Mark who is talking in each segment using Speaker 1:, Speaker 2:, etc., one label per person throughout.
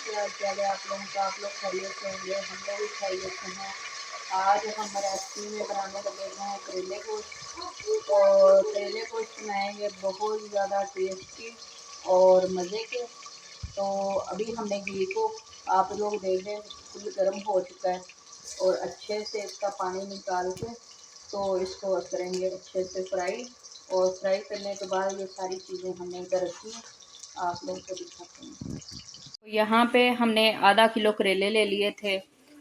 Speaker 1: क्या हाल है आप लोगों का। आप लोग खैरियत से होंगे, हम लोग भी खैरियत से हैं। आज हम रेसिपी में बनाने लगे हैं करेले गोश्त। और करेले गोश्त बनाएंगे बहुत ज़्यादा टेस्टी और मज़े के। तो अभी हमने घी को, आप लोग देख रहे हैं, फुल गर्म हो चुका है और अच्छे से इसका पानी निकाल के तो इसको करेंगे अच्छे से फ्राई। और फ्राई करने के बाद ये सारी चीज़ें हमने इधर रखी हैं, आप लोगों को दिखाते हैं। तो यहाँ पे हमने आधा किलो करेले ले लिए थे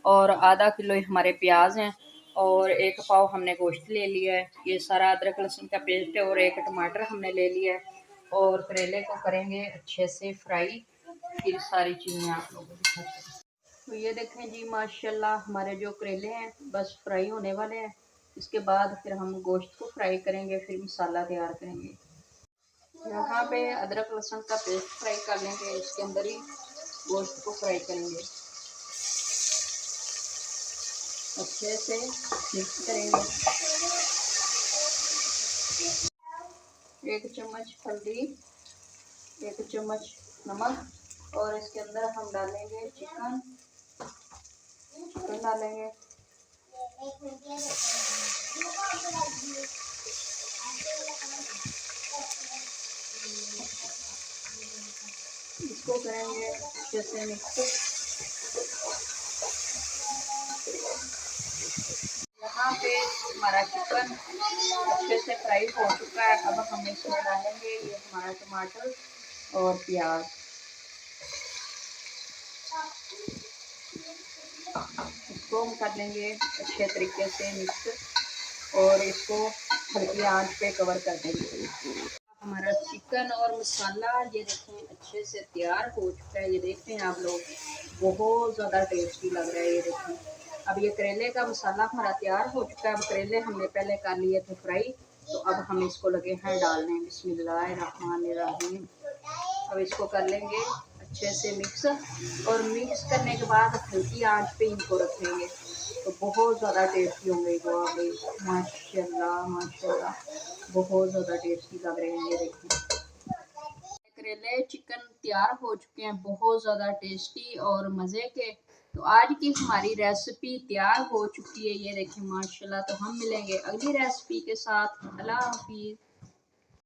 Speaker 1: और आधा किलो हमारे प्याज हैं और एक पाव हमने गोश्त ले लिया है। ये सारा अदरक लहसुन का पेस्ट है और एक टमाटर हमने ले लिया है। और करेले को करेंगे अच्छे से फ्राई, फिर सारी चीज़ें आप लोगों को दिखाते हैं। तो ये देखें जी, माशाल्लाह हमारे जो करेले हैं बस फ्राई होने वाले हैं। इसके बाद फिर हम गोश्त को फ्राई करेंगे, फिर मसाला तैयार करेंगे। यहाँ पे अदरक लहसुन का पेस्ट फ्राई कर लेंगे, इसके अंदर ही गोश्त को फ्राई करेंगे, अच्छे से मिक्स करेंगे। 1 चम्मच हल्दी, 1 चम्मच नमक और इसके अंदर हम डालेंगे चिकन डालेंगे। इसको करेंगे अच्छे से मिक्स। यहाँ पे हमारा चिकन अच्छे से फ्राई हो चुका है। अब हम इसमें डालेंगे ये हमारा टमाटर और प्याज। इसको हम कर लेंगे अच्छे तरीके से मिक्स और इसको हल्की आंच पे कवर कर देंगे। हमारा चिकन और मसाला ये देखें अच्छे से तैयार हो चुका है। ये देखते हैं आप लोग, बहुत ज़्यादा टेस्टी लग रहा है। ये देखें अब ये करेले का मसाला हमारा तैयार हो चुका है। अब करेले हमने पहले कर लिए थे फ्राई, तो अब हम इसको लगे हैं डालने। बिस्मिल्लाहिर्रहमानिर्रहीम। अब इसको कर लेंगे अच्छे से मिक्स और मिक्स करने के बाद हल्की आंच पे इनको रखेंगे तो बहुत ज़्यादा टेस्टी होंगे। जो अभी माशाल्लाह माशाल्लाह बहुत ज़्यादा टेस्टी लग रहे हैं। ये देखिए करेले चिकन तैयार हो चुके हैं, बहुत ज़्यादा टेस्टी और मज़े के। तो आज की हमारी रेसिपी तैयार हो चुकी है, ये देखिए माशाल्लाह। तो हम मिलेंगे अगली रेसिपी के साथ। अल्लाह हाफिज़।